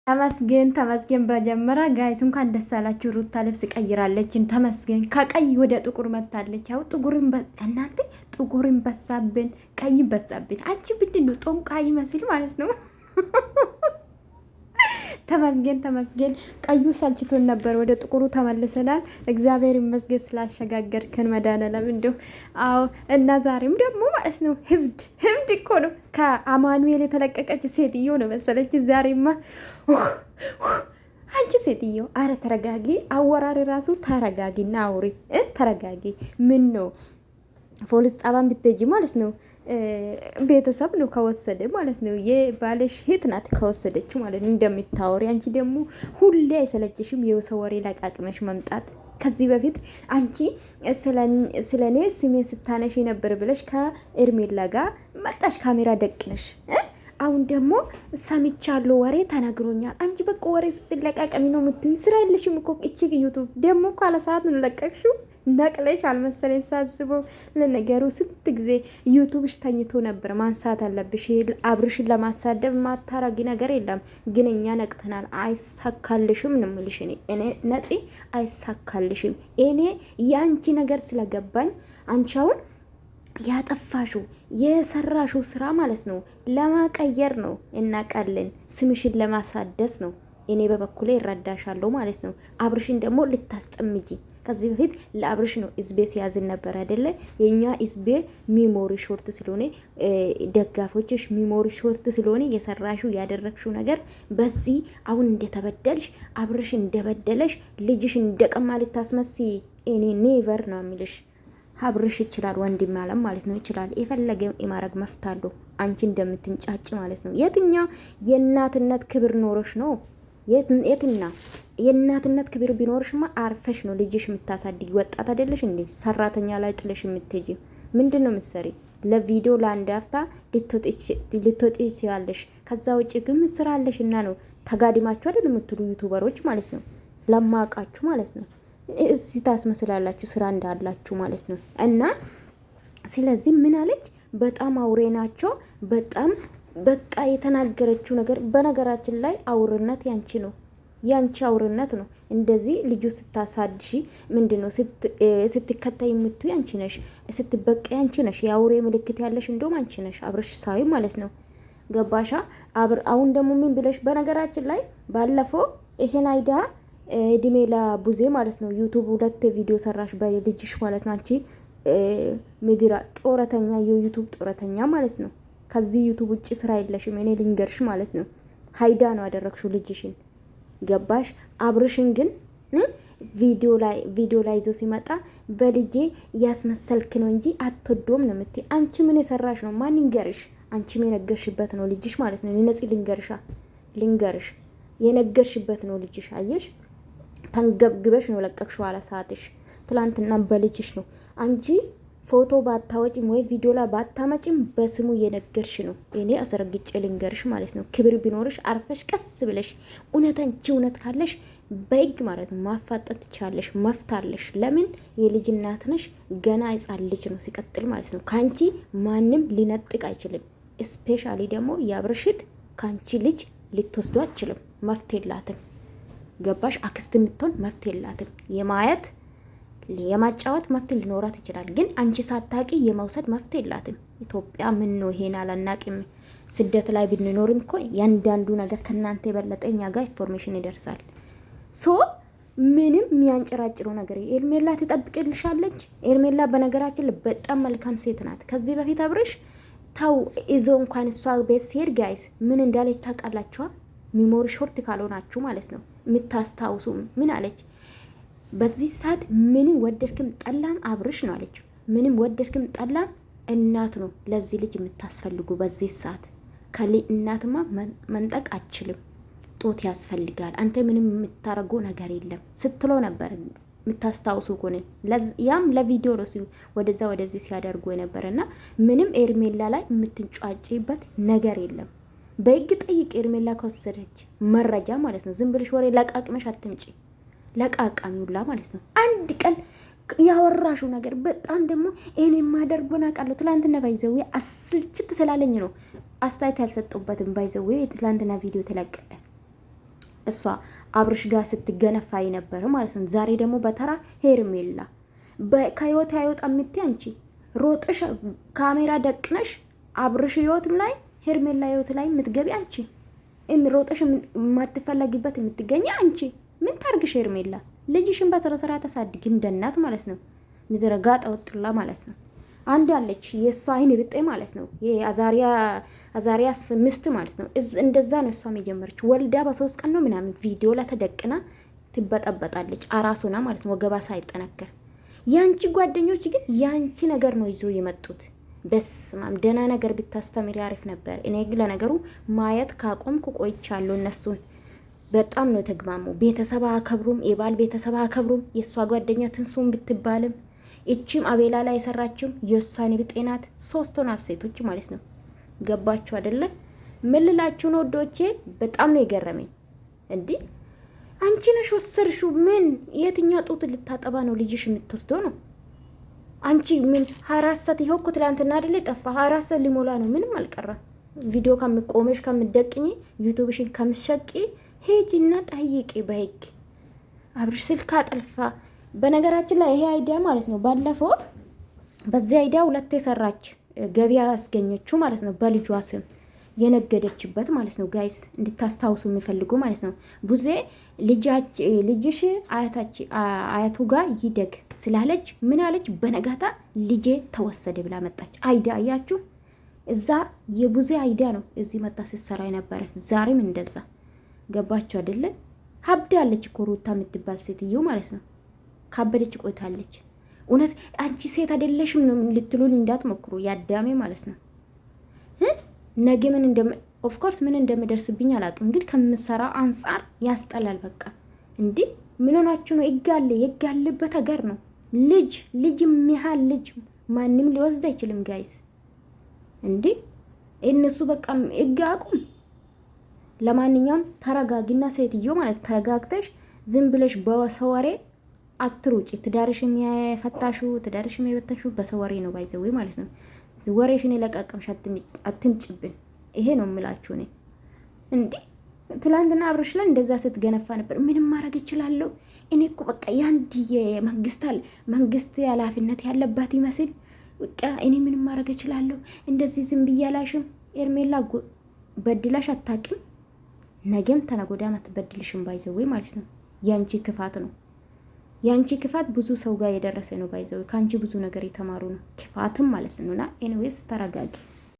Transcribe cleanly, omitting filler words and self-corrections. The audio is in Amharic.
ተመስገን ተመስገን። በጀመራ ጋይስ እንኳን ደስ አላችሁ። ሩታ ልብስ ቀይራለች። ተመስገን ከቀይ ወደ ጥቁር መታለች። ያው ጥቁርን እናንተ ጥቁርን በሳብን፣ ቀይ በሳብን። አንቺ ምንድን ነው ጦንቃ ይመስል ማለት ነው። ተመስገን ተመስገን። ቀዩ ሰልችቶን ነበር፣ ወደ ጥቁሩ ተመልሰናል። እግዚአብሔር ይመስገን ስላሸጋገርከን መድኃኒዓለም እንደው። አዎ እና ዛሬም ደግሞ ማለት ነው ህብድ እኮ ነው ከአማኑኤል የተለቀቀች ሴትዮ ነው መሰለች። ዛሬማ አንቺ ሴትዮ አረ ተረጋጊ፣ አወራሪ ራሱ ተረጋጊና አውሪ። ተረጋጊ። ምን ነው ፖሊስ ጣባን ብትሄጂ ማለት ነው ቤተሰብ ነው ከወሰደ ማለት ነው። የባለሽ እህት ናት ከወሰደች ማለት ነው እንደምታወሪ። አንቺ ደግሞ ሁሌ አይሰለችሽም የሰው ወሬ ለቃቅመሽ መምጣት? ከዚህ በፊት አንቺ ስለኔ ስሜ ስታነሽ ነበር ብለሽ ከኤርሜላ ጋር መጣሽ ካሜራ ደቅነሽ። አሁን ደግሞ ሰምቻለሁ፣ ወሬ ተነግሮኛል። አንቺ በቃ ወሬ ስትለቃቀሚ ነው የምትዩ። ስራ የለሽም እኮ እቺ ዩቱብ ደግሞ እኮ አለ ሰዓት ነው ለቀቅሽው። ነቅለሽ አልመሰለኝ ሳስበው። ለነገሩ ስንት ጊዜ ዩቱብሽ ተኝቶ ነበር። ማንሳት አለብሽ። አብርሽን ለማሳደብ ማታረጊ ነገር የለም። ግን እኛ ነቅተናል። አይሳካልሽም ነው የምልሽ። እኔ ነፂ አይሳካልሽም። እኔ የአንቺ ነገር ስለገባኝ አንቺ አሁን ያጠፋሹ የሰራሹ ስራ ማለት ነው ለማቀየር ነው። እናቃለን። ስምሽን ለማሳደስ ነው። እኔ በበኩሌ ይረዳሻለሁ ማለት ነው። አብርሽን ደግሞ ልታስጠምጂ ከዚህ በፊት ለአብርሽ ነው ኢዝቤ ሲያዝን ነበር አይደለ? የኛ ኢዝቤ ሚሞሪ ሾርት ስለሆነ ደጋፎችሽ ሚሞሪ ሾርት ስለሆነ የሰራሽው ያደረግሽው ነገር በዚህ አሁን እንደተበደልሽ አብርሽ እንደበደለሽ ልጅሽ እንደቀማ ልታስመሲ እኔ ኔቨር ነው የሚልሽ። አብርሽ ይችላል፣ ወንድም አለም ማለት ነው ይችላል። የፈለገ የማረግ መፍታለሁ። አንቺ እንደምትንጫጭ ማለት ነው። የትኛው የእናትነት ክብር ኖሮሽ ነው? የትና የእናትነት ክብር ቢኖርሽማ አርፈሽ ነው ልጅሽ የምታሳድጊ። ወጣት አይደለሽ እንዴ? ሰራተኛ ላይ ጥለሽ የምትሄጂ ምንድን ነው ምሰሪ? ለቪዲዮ ለአንድ አፍታ ልትወጪ ሲያለሽ፣ ከዛ ውጭ ግን ስራ አለሽ እና ነው ተጋድማችሁ አይደል የምትሉ ዩቱበሮች ማለት ነው። ለማቃችሁ ማለት ነው። እዚህ ታስመስላላችሁ ስራ እንዳላችሁ ማለት ነው። እና ስለዚህ ምን አለች? በጣም አውሬ ናቸው። በጣም በቃ የተናገረችው ነገር። በነገራችን ላይ አውርነት ያንቺ ነው፣ ያንቺ አውርነት ነው። እንደዚህ ልጁ ስታሳድሺ ምንድነው ስትከታይ የምትይ አንቺ ነሽ፣ ስትበቀይ አንቺ ነሽ። የአውሬ ምልክት ያለሽ እንደውም አንቺ ነሽ፣ አብርሽ ሳዊ ማለት ነው። ገባሻ? አሁን ደግሞ ምን ብለሽ? በነገራችን ላይ ባለፈው ይሄን አይዳ እድሜ ለቡዜ ማለት ነው ዩቱብ 2 ቪዲዮ ሰራሽ በልጅሽ ማለት ነው። አንቺ ምድራ ጦረተኛ፣ የዩቱብ ጦረተኛ ማለት ነው። ከዚህ ዩቱብ ውጭ ስራ የለሽም። እኔ ልንገርሽ ማለት ነው። ሀይዳ ነው ያደረግሽው ልጅሽን። ገባሽ? አብርሽን ግን ቪዲዮ ላይ ይዞ ሲመጣ በልጄ ያስመሰልክ ነው እንጂ አትወዶም ነው የምትይ። አንቺ ምን የሰራሽ ነው? ማን ይንገርሽ? አንቺ ምን የነገርሽበት ነው ልጅሽ ማለት ነው። ነፂ ልንገርሽ የነገርሽበት ነው ልጅሽ። አየሽ? ተንገብግበሽ ነው ለቀቅሽው አለ ሰዓትሽ። ትላንትና በልጅሽ ነው አንቺ ፎቶ ባታወጪም ወይ ቪዲዮ ላይ ባታመጪም በስሙ የነገርሽ ነው። እኔ አስረግጬ ልንገርሽ ማለት ነው። ክብር ቢኖርሽ አርፈሽ ቀስ ብለሽ እውነት ካለሽ በህግ ማለት ነው ማፋጠጥ ትቻለሽ፣ መፍታለሽ። ለምን የልጅ እናት ነሽ። ገና ሕፃን ልጅ ነው ሲቀጥል ማለት ነው። ካንቺ ማንም ሊነጥቅ አይችልም። ስፔሻሊ ደግሞ ያብርሽት ካንቺ ልጅ ልትወስዱ አይችልም። መፍትሄ የላትም። ገባሽ? አክስት የምትሆን መፍትሄ የላትም። የማየት የማጫወት መፍትሄ ሊኖራት ይችላል፣ ግን አንቺ ሳታቂ የመውሰድ መፍትሄ የላትም። ኢትዮጵያ ምን ነው ይሄን አላናቅም። ስደት ላይ ብንኖርም እኮ ያንዳንዱ ነገር ከናንተ የበለጠ እኛ ጋር ኢንፎርሜሽን ይደርሳል። ሶ ምንም የሚያንጨራጭረው ነገር ኤርሜላ ትጠብቅልሻለች። ኤርሜላ በነገራችን በጣም መልካም ሴት ናት። ከዚህ በፊት አብርሽ ታው ይዞ እንኳን እሷ ቤት ሲሄድ ጋይስ ምን እንዳለች ታውቃላችኋ? ሚሞሪ ሾርት ካልሆናችሁ ማለት ነው የምታስታውሱ ምን አለች? በዚህ ሰዓት ምንም ወደድክም ጠላም አብርሽ ነው አለችው። ምንም ወደድክም ጠላም እናት ነው ለዚህ ልጅ የምታስፈልጉ። በዚህ ሰዓት ከሊ እናትማ መንጠቅ አችልም፣ ጦት ያስፈልጋል። አንተ ምንም የምታረገው ነገር የለም ስትሎ ነበር የምታስታውሱ ከሆነ ያም ለቪዲዮ ነው ወደዚህ ሲያደርጉ የነበረና ምንም ኤርሜላ ላይ የምትንጫጭበት ነገር የለም። በህግ ጠይቅ። ኤርሜላ ከወሰደች መረጃ ማለት ነው። ዝም ብለሽ ወሬ ለቃቅመሽ አትምጪ። ለቃቃሚውላ ማለት ነው። አንድ ቀን ያወራሹ ነገር በጣም ደግሞ እኔ ማደርጎና ቃሉ ትላንትና ባይዘው አስልችት ስላለኝ ነው አስተያየት ያልሰጠውበትም ባይዘው ትላንትና ቪዲዮ ተለቀቀ። እሷ አብርሽ ጋር ስትገነፋ የነበረ ማለት ነው። ዛሬ ደግሞ በተራ ሄርሜላ ከህይወት አይወጣ የምትይ አንቺ ሮጥሽ ካሜራ ደቅነሽ አብርሽ ህይወትም ላይ ሄርሜላ ህይወት ላይ የምትገቢ አንቺ፣ ሮጥሽ የማትፈለጊበት የምትገኝ አንቺ። ምን ታርግሽ ሄርሜላ? ልጅሽን በስነ ስርዓት ታሳድጊ እንደ እናት ማለት ነው። ምድረጋ ጠውጥላ ማለት ነው። አንድ ያለች የእሷ አይን ብጤ ማለት ነው። አዛሪያስ ምስት ማለት ነው። እንደዛ ነው እሷም የጀመረች። ወልዳ በ3 ቀን ነው ምናምን ቪዲዮ ላይ ተደቅና ትበጠበጣለች። አራሱና ማለት ነው፣ ወገባ ሳይጠነከር። ያንቺ ጓደኞች ግን ያንቺ ነገር ነው ይዞ የመጡት። በስማም ደህና ነገር ብታስተምሪ አሪፍ ነበር። እኔ ግን ለነገሩ ማየት ካቆምኩ ቆይቻለሁ። እነሱን በጣም ነው የተግማሙ። ቤተሰብ አከብሩም፣ የባል ቤተሰብ አከብሩም። የእሷ ጓደኛ ትንሱም ብትባልም እቺም አቤላ ላይ የሰራችም የእሷን ብጤናት 3 ሆና ሴቶች ማለት ነው። ገባችሁ አይደለ? ምን ልላችሁ ነው ወዶቼ? በጣም ነው የገረመኝ። እንዲህ አንቺ ነሽ ወሰርሽው። ምን የትኛው ጡት ልታጠባ ነው ልጅሽ የምትወስደው ነው? አንቺ ምን 24 ሰዓት ይኸው እኮ ትላንትና አይደለ ጠፋ። 24 ሰዓት ሊሞላ ነው። ምንም አልቀረም። ቪዲዮ ከምቆመሽ ከምደቅኝ ዩቲዩብሽን ከምሸቂ ሄጂና ጠይቂ በህግ። አብርሽ ስልክ አጠልፋ። በነገራችን ላይ ይሄ አይዲያ ማለት ነው ባለፈው በዚህ አይዲያ 2 የሰራች ገቢያ ያስገኘችው ማለት ነው፣ በልጇ ስም የነገደችበት ማለት ነው። ጋይስ እንድታስታውሱ የሚፈልጉ ማለት ነው። ቡዜ ልጅሽ አያቱ ጋር ይደግ ስላለች ምን አለች? በነጋታ ልጄ ተወሰደ ብላ መጣች። አይዲያ አያችሁ፣ እዛ የቡዜ አይዲያ ነው እዚህ መጣ ስትሰራ የነበረ። ዛሬም እንደዛ ገባችሁ አይደለ? ሀብዳለች እኮ ሩታ የምትባል ሴትዮ ማለት ነው። ካበደች ቆይታለች። እውነት አንቺ ሴት አይደለሽም ነው ልትሉን እንዳትሞክሩ፣ ያዳሜ ማለት ነው። ነገ ኦፍኮርስ ምን እንደምደርስብኝ አላውቅም፣ ግን ከምሰራ አንጻር ያስጠላል። በቃ እንዴ ምን ሆናችሁ ነው? ይጋልበት ሀገር ነው። ልጅ የሚያህል ልጅ ማንም ሊወስድ አይችልም ጋይስ። እንዴ እነሱ በቃ ይጋቁም። ለማንኛውም ተረጋጊና ሴትዮ ማለት ተረጋግተሽ ዝም ብለሽ በሰው ወሬ አትሩጪ። ትዳርሽም የበተሽው በሰው ወሬ ነው ባይዘው ማለት ነው። ወሬሽን የለቃቀምሽ አትምጭብን። ይሄ ነው የምላችሁ እኔ። እንዴ ትላንትና አብርሽ ላይ እንደዛ ስትገነፋ ነበር። ምንም ማድረግ እችላለሁ እኔ እኮ በቃ ያንድ መንግስት ኃላፊነት ያለባት ይመስል በቃ እኔ ምንም ማድረግ እችላለሁ እንደዚህ ዝም ብያላሽም። ኤርሜላ በድላሽ አታውቂም። ነገም ተነጎዳም አትበድልሽም ባይዘው ማለት ነው። ያንቺ ክፋት ነው። ያንቺ ክፋት ብዙ ሰው ጋር የደረሰ ነው ባይዘው። ካንቺ ብዙ ነገር የተማሩ ነው ክፋትም ማለት ነውና ኤኒዌይስ ተረጋጊ።